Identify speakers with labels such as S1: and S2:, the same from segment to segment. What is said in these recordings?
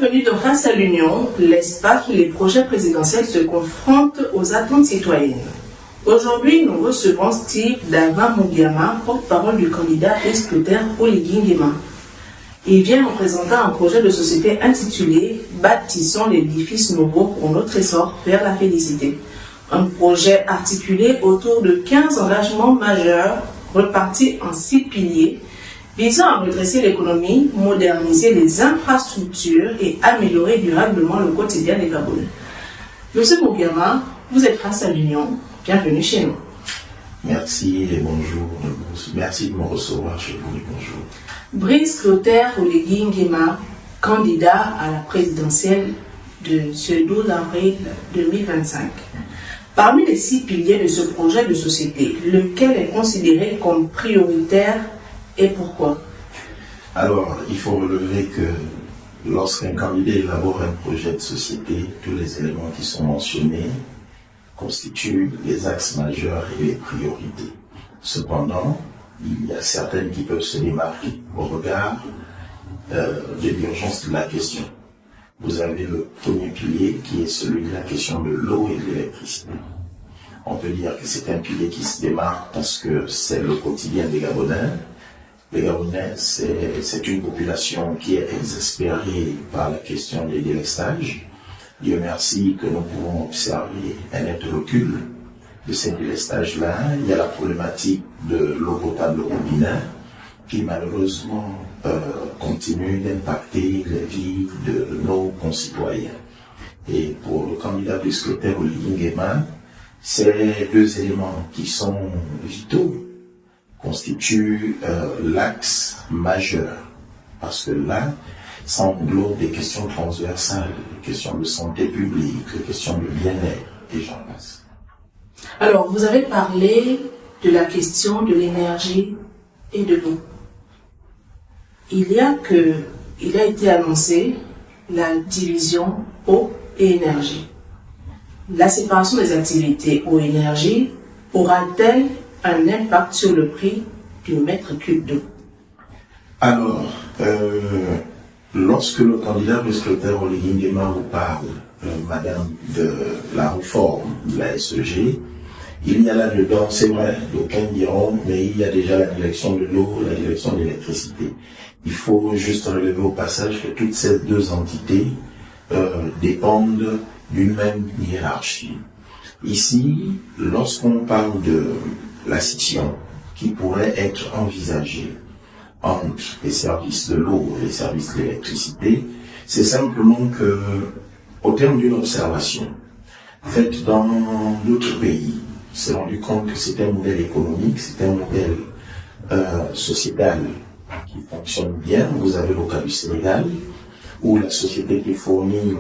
S1: Bienvenue dans Face à l'Union, l'espace où les projets présidentiels se confrontent aux attentes citoyennes. Aujourd'hui, nous recevons Steve Dava-Mugiama, porte-parole du candidat ex-Clotaire Oligui Nguema. Il vient en présentant un projet de société intitulé « Bâtissons l'édifice nouveau pour notre essor vers la félicité ». Un projet articulé autour de 15 engagements majeurs repartis en 6 piliers visant à redresser l'économie, moderniser les infrastructures et améliorer durablement le quotidien des Gabonais. Monsieur Mugiama, vous êtes Face à l'Union. Bienvenue chez nous.
S2: Merci et bonjour. Merci de me recevoir chez vous et bonjour.
S1: Brice Clotaire Oligui Nguema, candidat à la présidentielle de ce 12 avril 2025. Parmi les 6 piliers de ce projet de société, lequel est considéré comme prioritaire et pourquoi?
S2: Alors, il faut relever que lorsqu'un candidat élabore un projet de société, tous les éléments qui sont mentionnés constituent les axes majeurs et les priorités. Cependant, il y a certaines qui peuvent se démarquer au regard de l'urgence de la question. Vous avez le premier pilier qui est celui de la question de l'eau et de l'électricité. On peut dire que c'est un pilier qui se démarque parce que c'est le quotidien des Gabonais. Les Gabonais, c'est une population qui est exaspérée par la question des délestages. Dieu merci que nous pouvons observer un net recul de ces délestages-là. Il y a la problématique de l'eau potable au robinet qui malheureusement continue d'impacter les vies de nos concitoyens. Et pour le candidat du Clotaire Oligui Nguema, ces 2 éléments qui sont vitaux constitue l'axe majeur, parce que là, ça englobe des questions transversales, des questions de santé publique, des questions de bien-être, et j'en passe.
S1: Alors, vous avez parlé de la question de l'énergie et de l'eau. Il a été annoncé la division eau et énergie. La séparation des activités eau et énergie aura-t-elle un impact sur le prix du mètre cube d'eau?
S2: Alors, lorsque le candidat du Clotaire Oligui Nguema vous parle, madame, de la réforme de la SEG, il y a là-dedans, c'est vrai, d'aucuns diront, mais il y a déjà la direction de l'eau, la direction de l'électricité. Il faut juste relever au passage que toutes ces 2 entités dépendent d'une même hiérarchie. Ici, lorsqu'on parle de la scission qui pourrait être envisagée entre les services de l'eau et les services de l'électricité, c'est simplement que, au terme d'une observation faite dans d'autres pays, on s'est rendu compte que c'est un modèle économique, c'est un modèle sociétal qui fonctionne bien. Vous avez le cas du Sénégal, où la société qui fournit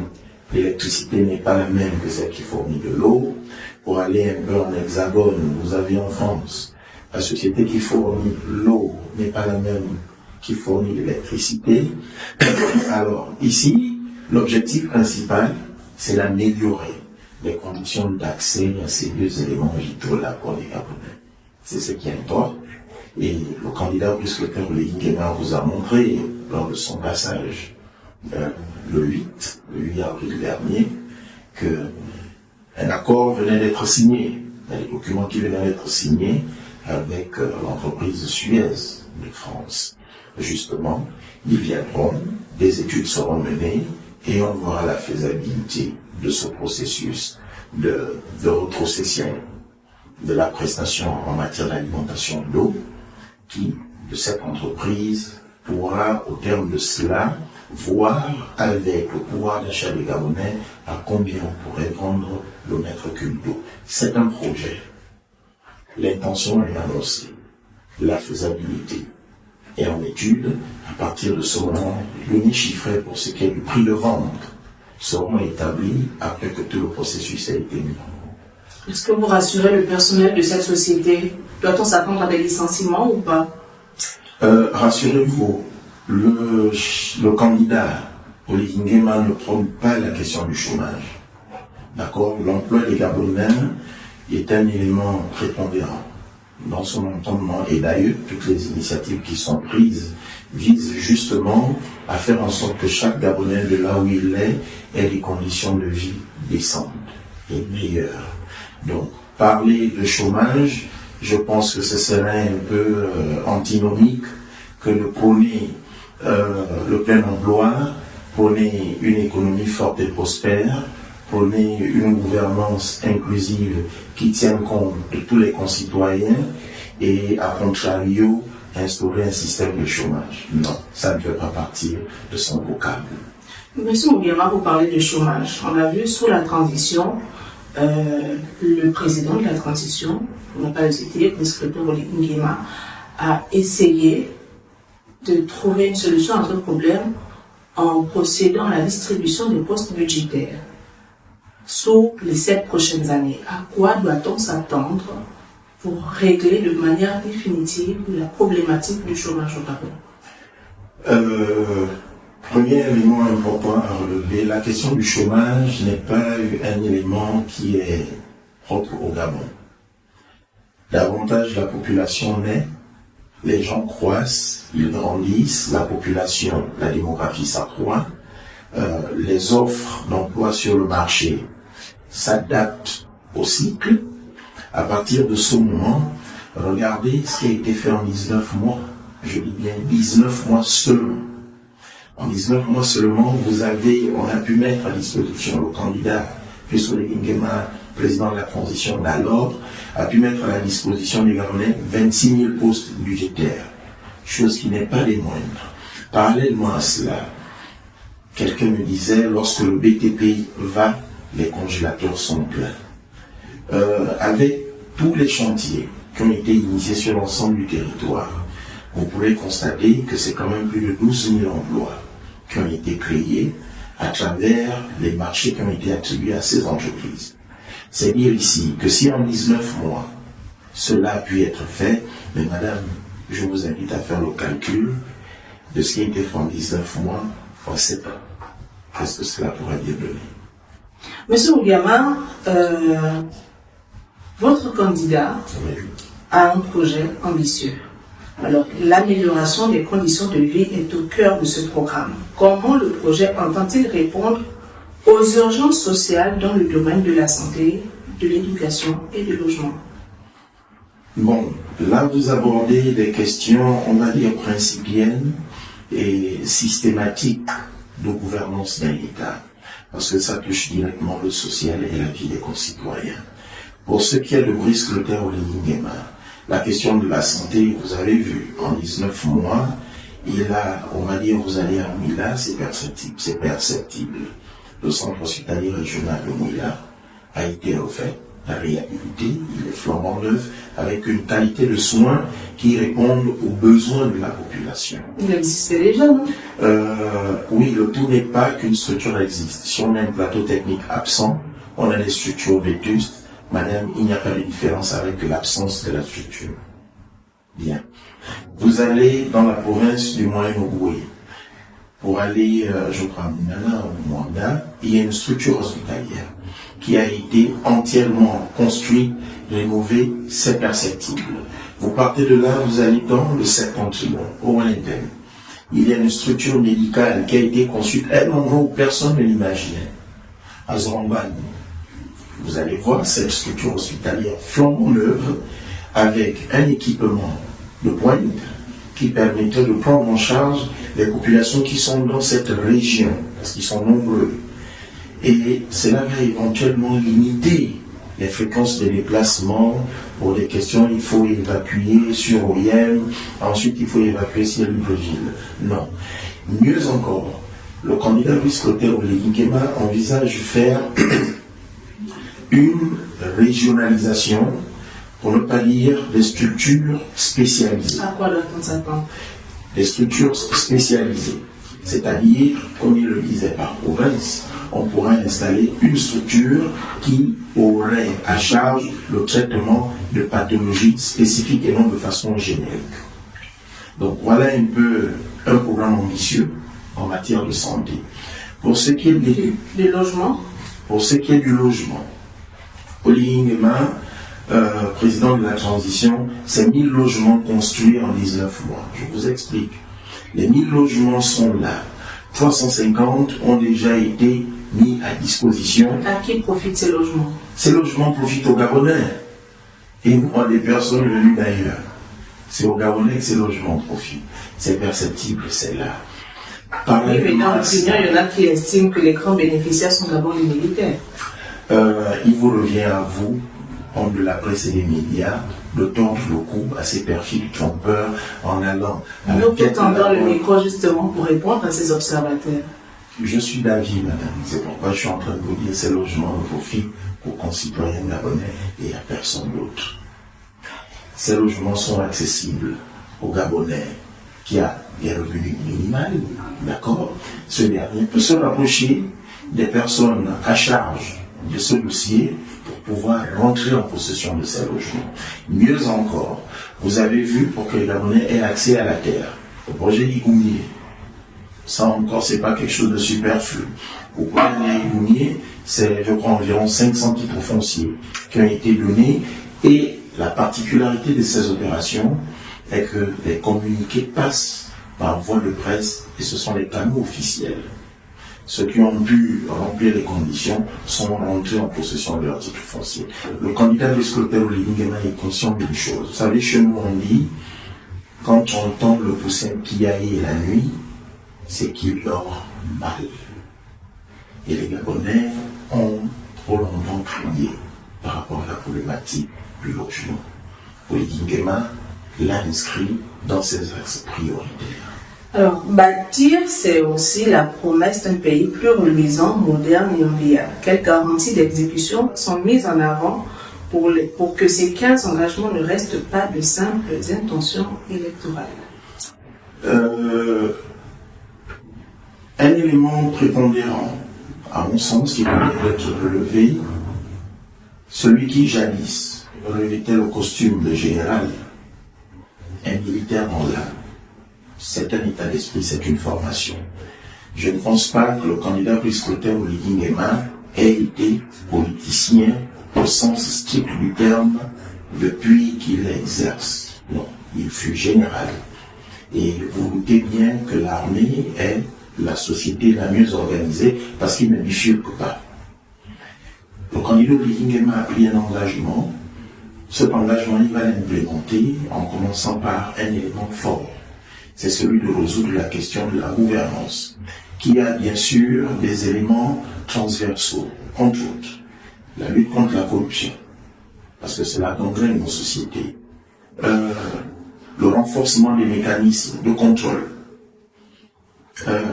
S2: l'électricité n'est pas la même que celle qui fournit de l'eau. Pour aller un peu en hexagone, vous avez en France, la société qui fournit l'eau n'est pas la même qui fournit l'électricité. Alors, ici, l'objectif principal, c'est d'améliorer les conditions d'accès à ces 2 éléments vitaux-là pour les Gabonais. C'est ce qui importe. Et le candidat du Clotaire Oligui Nguema vous a montré, lors de son passage le 8 avril dernier, qu'un accord venait d'être signé, des documents qui venaient d'être signés avec l'entreprise Suez de France. Justement, ils viendront, des études seront menées et on verra la faisabilité de ce processus de rétrocession de la prestation en matière d'alimentation d'eau qui, de cette entreprise, pourra, au terme de cela, voir avec le pouvoir d'achat des Gabonais à combien on pourrait vendre le mètre cube d'eau. C'est un projet. L'intention est annoncée. La faisabilité est en étude. À partir de ce moment, les données chiffrées pour ce qui est du prix de vente seront établies après que tout le processus a été mis.
S1: Est-ce que vous rassurez le personnel de cette société? Doit-on s'attendre à des licenciements ou pas?
S2: Rassurez-vous, le candidat Oligui Nguema ne prône pas la question du chômage. D'accord? L'emploi des Gabonais est un élément prépondérant dans son entendement, et d'ailleurs toutes les initiatives qui sont prises visent justement à faire en sorte que chaque Gabonais de là où il est ait des conditions de vie décentes et meilleures. Donc, parler de chômage, je pense que ce serait un peu antinomique que de prôner le plein emploi, prôner une économie forte et prospère, prôner une gouvernance inclusive qui tienne compte de tous les concitoyens et, à contrario, instaurer un système de chômage. Non, ça ne fait pas partie de son vocable.
S1: Monsieur Mugiama, vous parlez de chômage. On a vu sous la transition, le président de la transition, on n'a pas hésité, le secrétaire Nguema, a essayé de trouver une solution à ce problème en procédant à la distribution des postes budgétaires sous les 7 prochaines années. À quoi doit-on s'attendre pour régler de manière définitive la problématique du chômage au Gabon?
S2: Premier élément important à relever, la question du chômage n'est pas un élément qui est propre au Gabon. Davantage la population naît, les gens croissent, ils grandissent, la population, la démographie s'accroît, les offres d'emploi sur le marché s'adaptent au cycle. À partir de ce moment, regardez ce qui a été fait en 19 mois. Je dis bien 19 mois seulement. En 19 mois seulement, on a pu mettre à disposition le candidat, Christophe Nguema, président de la transition d'alors, a pu mettre à la disposition des Gabonais 26 000 postes budgétaires, chose qui n'est pas des moindres. Parallèlement à cela, quelqu'un me disait, lorsque le BTP va, les congélateurs sont pleins. Avec tous les chantiers qui ont été initiés sur l'ensemble du territoire, vous pourrez constater que c'est quand même plus de 12 000 emplois qui ont été créés à travers les marchés qui ont été attribués à ces entreprises. C'est dire ici que si en 19 mois, cela a pu être fait, mais madame, je vous invite à faire le calcul de ce qui a été fait en 19 mois, fois 7 ans. Qu'est-ce que cela pourrait dire de lui?
S1: Monsieur Nguema, votre candidat a un projet ambitieux. Alors, l'amélioration des conditions de vie est au cœur de ce programme. Comment le projet entend-il répondre aux urgences sociales dans le domaine de la santé, de l'éducation et du logement?
S2: Bon, là vous abordez des questions, on va dire, principielles et systématiques de gouvernance d'un État, parce que ça touche directement le social et la vie des concitoyens. Pour ce qui est de Brice Clotaire Nguema, la question de la santé, vous avez vu, en 19 mois, on va dire, vous allez à Mouila, c'est perceptible. Le centre hospitalier régional de Mouila a été refait, a réhabilité, il est flambant neuf, avec une qualité de soins qui répondent aux besoins de la population.
S1: Il existait déjà, non?
S2: Oui, le tout n'est pas qu'une structure existe. Si on a un plateau technique absent, on a des structures vétustes. Madame, il n'y a pas de différence avec l'absence de la structure. Bien. Vous allez dans la province du Moyen-Ogooué. Pour aller, je crois, à Minana ou Mwanda, il y a une structure hospitalière qui a été entièrement construite, rénovée, c'est perceptible. Vous partez de là, vous allez dans le septentrion, au Wellington. Il y a une structure médicale qui a été construite à un endroit où personne ne l'imaginait, à Zramban. Vous allez voir cette structure hospitalière flambant neuve avec un équipement de pointe qui permettait de prendre en charge les populations qui sont dans cette région, parce qu'ils sont nombreux. Et cela va éventuellement limiter les fréquences de déplacement. Pour des questions, il faut évacuer sur OIM, ensuite il faut évacuer sur Libreville. Non. Mieux encore, le candidat Brice Clotaire Nguema envisage faire une régionalisation, pour ne pas dire des structures spécialisées.
S1: À quoi doit-on s'attendre?
S2: Des structures spécialisées. C'est-à-dire, comme il le disait par province, on pourrait installer une structure qui aurait à charge le traitement de pathologies spécifiques et non de façon générique. Donc voilà un peu un programme ambitieux en matière de santé. Pour ce qui est
S1: du logement,
S2: pour ce qui est du logement, Nguema président de la transition, c'est 1000 logements construits en 19 mois. Je vous explique. Les 1000 logements sont là. 350 ont déjà été mis à disposition.
S1: À qui profitent ces logements?
S2: Ces logements profitent aux Gabonais et non à des personnes venues d'ailleurs. C'est aux Gabonais que ces logements profitent. C'est perceptible, c'est là.
S1: Oui, mais dans l'opinion, il y en a qui estiment que les grands bénéficiaires sont d'abord les militaires.
S2: Il vous revient à vous, homme de la presse et des médias, de tordre le cou à ces perfides trompeurs en allant à
S1: nous peut tendre le micro justement pour répondre à ces observateurs.
S2: Je suis d'avis, madame. C'est pourquoi je suis en train de vous dire ces logements profitent aux concitoyens gabonais et à personne d'autre. Ces logements sont accessibles aux Gabonais qui a des revenus minimales, d'accord? Ce dernier peut se rapprocher des personnes à charge de ce dossier pour pouvoir rentrer en possession de ces logements. Mieux encore, vous avez vu, pour que les Gabonais aient accès à la terre, le projet Igoumier, ça encore, c'est pas quelque chose de superflu. Au projet Igoumier, c'est, je crois, environ 500 titres fonciers qui ont été donnés, et la particularité de ces opérations est que les communiqués passent par voie de presse et ce sont les canaux officiels. Ceux qui ont pu remplir les conditions sont rentrés en possession de leur titre foncier. Le candidat Brice Clotaire Oligui-Nguema est conscient d'une chose. Vous savez, chez nous, on dit, quand on entend le poussin piailler la nuit, c'est qu'il dort mal. Et les Gabonais ont trop longtemps crié par rapport à la problématique du logement. Oligui-Nguema l'a inscrit dans ses axes prioritaires.
S1: Alors, bâtir, c'est aussi la promesse d'un pays plus reluisant, moderne et enviable. Quelles garanties d'exécution sont mises en avant pour que ces 15 engagements ne restent pas de simples intentions électorales?
S2: Un élément prépondérant, à mon sens, qui doit être relevé, celui qui jadis revêtait le costume de général, un militaire en l'âme. C'est un état d'esprit, c'est une formation. Je ne pense pas que le candidat Brice Clotaire Oligui-Nguema ait été politicien au sens strict du terme depuis qu'il exerce. Non, il fut général. Et vous doutez bien que l'armée est la société la mieux organisée parce qu'il ne bifurque pas. Le candidat Oligui-Nguema a pris un engagement. Cet engagement, il va l'implémenter en commençant par un élément fort. C'est celui de résoudre la question de la gouvernance, qui a bien sûr des éléments transversaux, entre autres. La lutte contre la corruption, parce que c'est la gangrène de nos sociétés. Le renforcement des mécanismes de contrôle.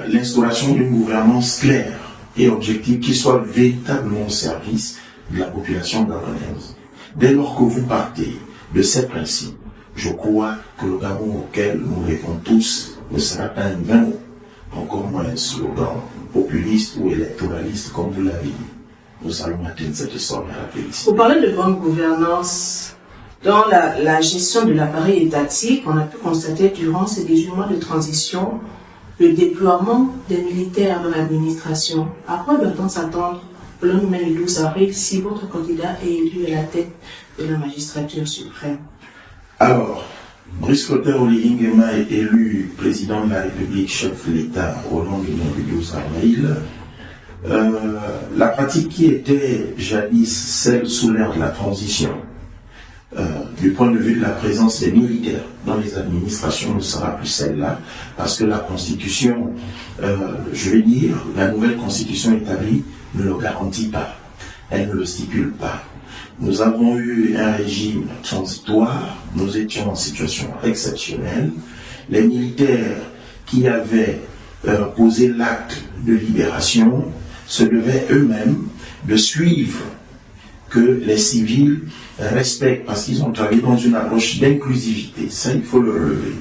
S2: L'instauration d'une gouvernance claire et objective qui soit véritablement au service de la population gabonaise. Dès lors que vous partez de ces principes, je crois que le Gabon auquel nous rêvons tous ne sera pas un vain mot, encore moins un slogan populiste ou électoraliste comme vous l'avez dit. Nous allons atteindre cette sorte de la félicité.
S1: Vous parlez de bonne gouvernance. Dans la gestion de l'appareil étatique, on a pu constater durant ces 18 mois de transition le déploiement des militaires dans l'administration. À quoi doit-on s'attendre le lendemain du 12 avril si votre candidat est élu à la tête de la magistrature suprême?
S2: Alors, Brice Clotaire Oligui-Nguema est élu président de la République, chef de l'État au lendemain du 12 avril. La pratique qui était jadis celle sous l'ère de la transition, du point de vue de la présence des militaires dans les administrations, ne sera plus celle-là, parce que la Constitution, je vais dire, la nouvelle Constitution établie ne le garantit pas, elle ne le stipule pas. Nous avons eu un régime transitoire, nous étions en situation exceptionnelle. Les militaires qui avaient posé l'acte de libération se devaient eux-mêmes de suivre que les civils respectent, parce qu'ils ont travaillé dans une approche d'inclusivité. Ça, il faut le relever.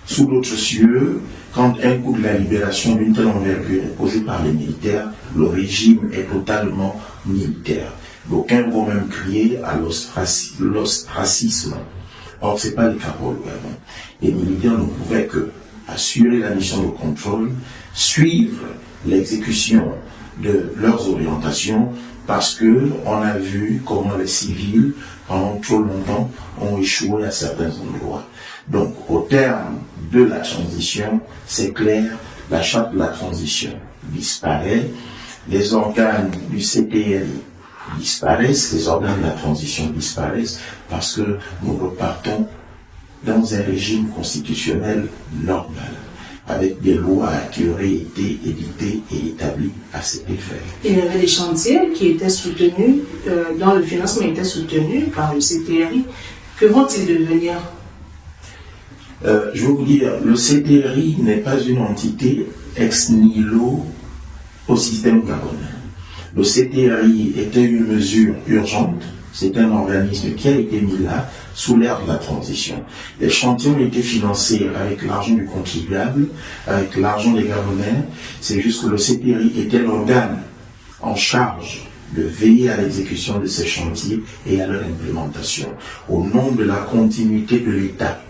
S2: Sous d'autres cieux, quand un coup de la libération d'une telle envergure est posé par les militaires, le régime est totalement militaire. D'aucuns vont même crier à l'ostracisme. Or, ce n'est pas le cas pour le Gabon. Les militaires ne pouvaient que assurer la mission de contrôle, suivre l'exécution de leurs orientations, parce qu'on a vu comment les civils pendant trop longtemps, ont échoué à certains endroits. Donc, au terme de la transition, c'est clair, la charte de la transition disparaît, les organes du CTL disparaissent, les organes de la transition disparaissent, parce que nous repartons dans un régime constitutionnel normal, avec des lois qui auraient été éditées et établies à cet effet.
S1: Il y avait des chantiers qui étaient soutenus, dont le financement était soutenu par le CTRI. Que vont-ils devenir?
S2: Je veux vous dire, le CTRI n'est pas une entité ex nihilo au système gabonais. Le CTRI était une mesure urgente, c'est un organisme qui a été mis là sous l'ère de la transition. Les chantiers ont été financés avec l'argent du contribuable, avec l'argent des Gabonais. C'est juste que le CTRI était l'organe en charge de veiller à l'exécution de ces chantiers et à leur implémentation, au nom de la continuité de l'État.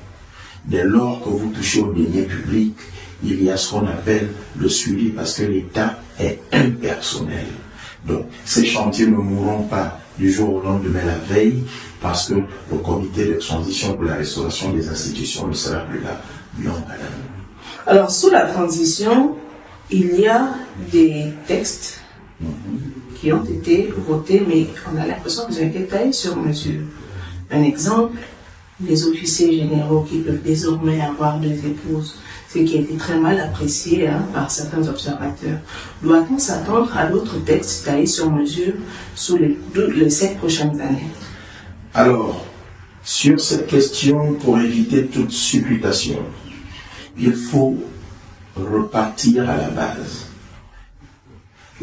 S2: Dès lors que vous touchez aux deniers publics, il y a ce qu'on appelle le suivi, parce que l'État est impersonnel. Donc, ces chantiers ne mourront pas du jour au lendemain la veille, parce que le comité de transition pour la restauration des institutions ne sera plus là. Non, madame.
S1: Alors, sous la transition, il y a des textes qui ont été votés, mais on a l'impression qu'ils ont été taillés sur mesure. Un exemple, les officiers généraux qui peuvent désormais avoir deux épouses, ce qui a été très mal apprécié par certains observateurs. Doit-on s'attendre à d'autres textes taillés sur mesure sous les 7 prochaines années?
S2: Alors, sur cette question, pour éviter toute supputation, il faut repartir à la base.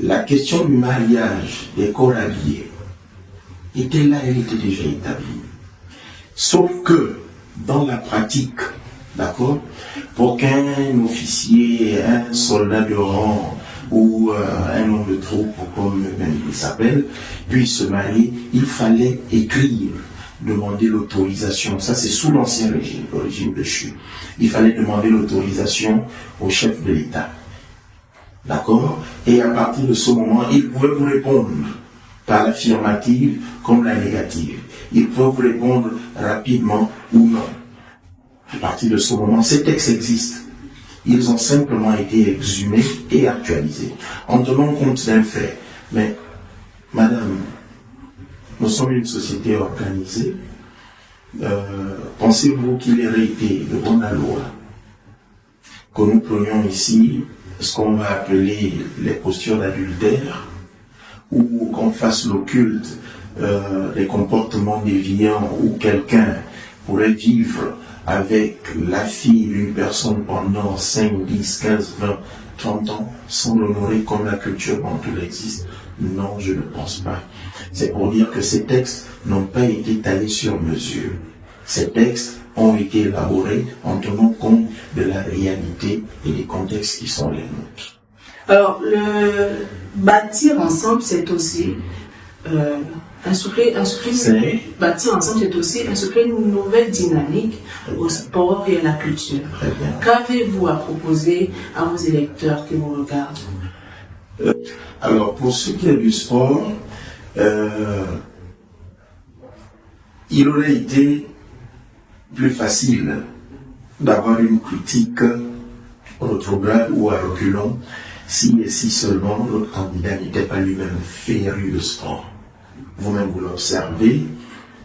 S2: La question du mariage des corps habillés était là, elle était déjà établie. Sauf que, dans la pratique, d'accord, pour qu'un officier, un soldat de rang ou un homme de troupe, comme il s'appelle, puisse se marier, il fallait écrire, demander l'autorisation. Ça, c'est sous l'ancien régime, le régime de Chu. Il fallait demander l'autorisation au chef de l'État. D'accord? Et à partir de ce moment, il pouvait vous répondre par l'affirmative comme la négative. Il peut vous répondre rapidement ou non. À partir de ce moment, ces textes existent. Ils ont simplement été exhumés et actualisés en tenant compte d'un fait. Mais, madame, nous sommes une société organisée. Pensez-vous qu'il aurait été de bonne loi que nous prenions ici ce qu'on va appeler les postures d'adultère, ou qu'on fasse l'occulte des comportements déviants, où quelqu'un pourrait vivre avec la fille d'une personne pendant 5, 10, 15, 20, 30 ans, sans l'honorer comme la culture dont il existe? Non, je ne pense pas. C'est pour dire que ces textes n'ont pas été taillés sur mesure. Ces textes ont été élaborés en tenant compte de la réalité et des contextes qui sont les nôtres.
S1: Alors, le bâtir ensemble, c'est aussi bâtir ensemble, c'est aussi insuffler une nouvelle dynamique au sport et à la culture. Qu'avez-vous à proposer à vos électeurs qui vous regardent?
S2: Alors, pour ce qui est du sport, il aurait été plus facile d'avoir une critique rétrograde ou à reculons si et si seulement le candidat n'était pas lui-même féru de sport. Vous-même vous l'observez,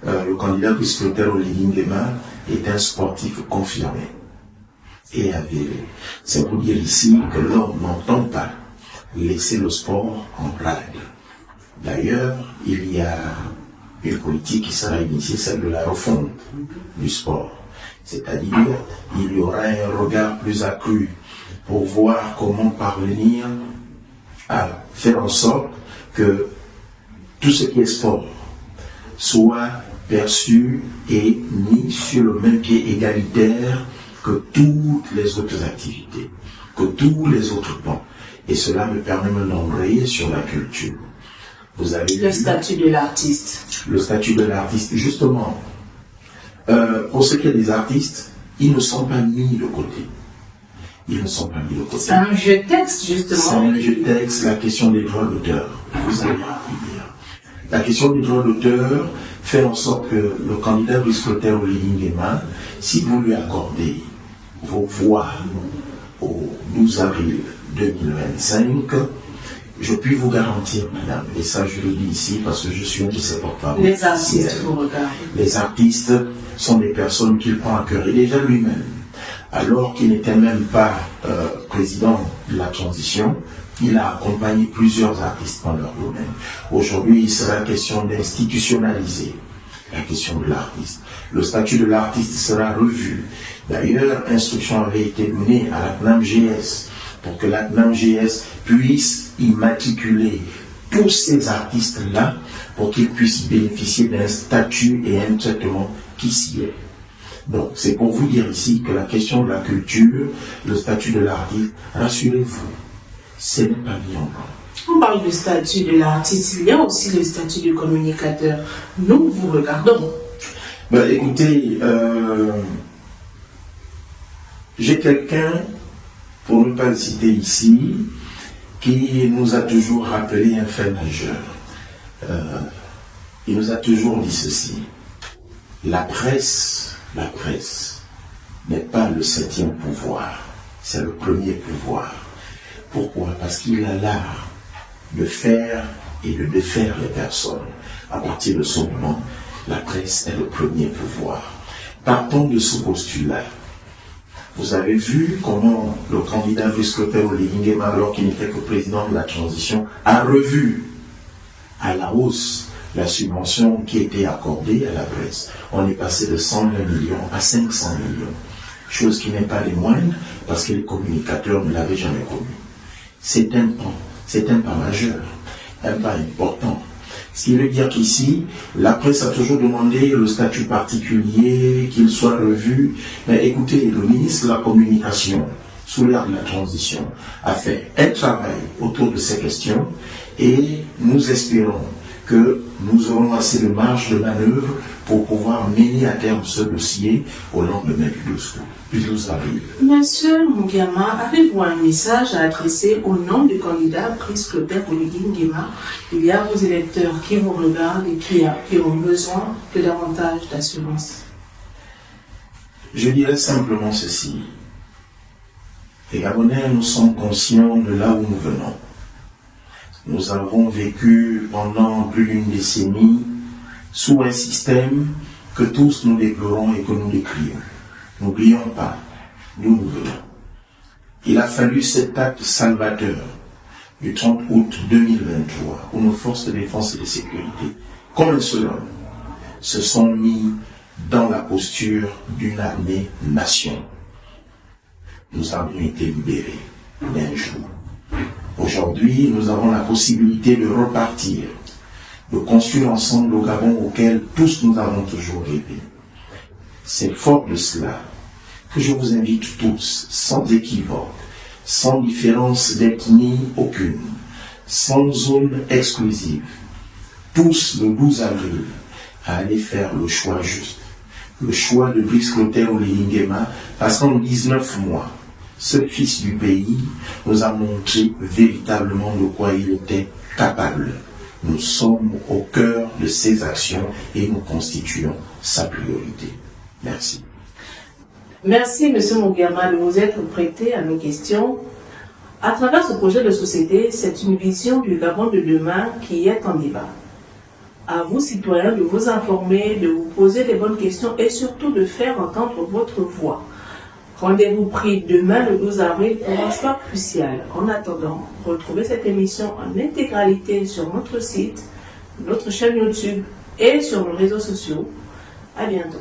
S2: le candidat du secrétaire Olivier Nguema est un sportif confirmé et avéré. C'est pour dire ici que l'homme n'entend pas laisser le sport en rade. D'ailleurs, il y a une politique qui sera initiée, celle de la refonte du sport. C'est-à-dire, il y aura un regard plus accru pour voir comment parvenir à faire en sorte que tout ce qui est sport soit perçu et mis sur le même pied égalitaire que toutes les autres activités, que tous les autres pans. Et cela me permet d'embrayer sur la culture. Vous avez
S1: le statut de l'artiste.
S2: Le statut de l'artiste, justement. Pour ce qui est des artistes, ils ne sont pas mis de côté. Ils ne sont pas mis de côté.
S1: C'est un jeu texte, justement.
S2: C'est un jeu texte, la question des droits d'auteur. Vous allez dire. La question des droits d'auteur, faire en sorte que le candidat Brice Clotaire Oligui-Nguema, si vous lui accordez vos voix au 12 avril 2025, je puis vous garantir, madame, et ça je le dis ici parce que je suis un de ses porte-parole.
S1: Les artistes vous regardent.
S2: Les artistes sont des personnes qu'il prend à cœur. Et déjà lui-même, alors qu'il n'était même pas président de la transition, il a accompagné plusieurs artistes dans leur domaine. Aujourd'hui, il sera question d'institutionnaliser la question de l'artiste. Le statut de l'artiste sera revu. D'ailleurs, instruction avait été donnée à la CNAMGS pour que la CNAMGS puisse immatriculer tous ces artistes-là pour qu'ils puissent bénéficier d'un statut et un traitement qui s'y est. Donc, c'est pour vous dire ici que la question de la culture, le statut de l'artiste, rassurez-vous, ce n'est pas mis en blanc.
S1: On parle du statut de l'artiste, il y a aussi le statut du communicateur. Nous vous regardons.
S2: Ben, écoutez, j'ai quelqu'un, pour ne pas le citer ici, qui nous a toujours rappelé un fait majeur. Il nous a toujours dit ceci. La presse n'est pas le 7e pouvoir, c'est le premier pouvoir. Pourquoi? Parce qu'il a l'art de faire et de défaire les personnes. À partir de ce moment, la presse est le premier pouvoir. Partons de ce postulat. Vous avez vu comment le candidat Brice Clotaire Oligui-Nguema, alors qu'il n'était que président de la transition, a revu à la hausse la subvention qui était accordée à la presse. On est passé de 120 millions à 500 millions. Chose qui n'est pas les moindres parce que les communicateurs ne l'avaient jamais connu. C'est un pas majeur, un pas important. Ce qui veut dire qu'ici, la presse a toujours demandé le statut particulier, qu'il soit revu. Mais écoutez, le ministre de la Communication, sous l'ère de la transition, a fait un travail autour de ces questions et nous espérons que nous aurons assez de marge de manœuvre pour pouvoir mener à terme ce dossier au lendemain du 12 avril.
S1: Monsieur Nguema, avez-vous un message à adresser au nom du candidat Brice Clotaire Oligui-Nguema? Il y a vos électeurs qui vous regardent et qui ont besoin de davantage d'assurance.
S2: Je dirais simplement ceci. Les Gabonais, nous sommes conscients de là où nous venons. Nous avons vécu pendant plus d'une décennie sous un système que tous nous déplorons et que nous décrions. N'oublions pas d'où nous venons. Il a fallu cet acte salvateur du 30 août 2023 où nos forces de défense et de sécurité, comme un seul homme, se sont mis dans la posture d'une armée-nation. Nous avons été libérés d'un jour. Aujourd'hui, nous avons la possibilité de repartir, de construire ensemble le Gabon auquel tous nous avons toujours rêvé. C'est fort de cela que je vous invite tous, sans équivoque, sans différence d'ethnie aucune, sans zone exclusive, tous le 12 avril, à aller faire le choix juste, le choix de Brice Clotaire Oligui-Nguema, parce qu'en 19 mois, ce fils du pays nous a montré véritablement de quoi il était capable. Nous sommes au cœur de ses actions et nous constituons sa priorité. Merci.
S1: Merci, M. Nguema, de vous être prêté à nos questions. À travers ce projet de société, c'est une vision du Gabon de demain qui est en débat. À vous, citoyens, de vous informer, de vous poser les bonnes questions et surtout de faire entendre votre voix. Rendez-vous pris demain le 12 avril pour un choix crucial. En attendant, retrouvez cette émission en intégralité sur notre site, notre chaîne YouTube et sur nos réseaux sociaux. À bientôt.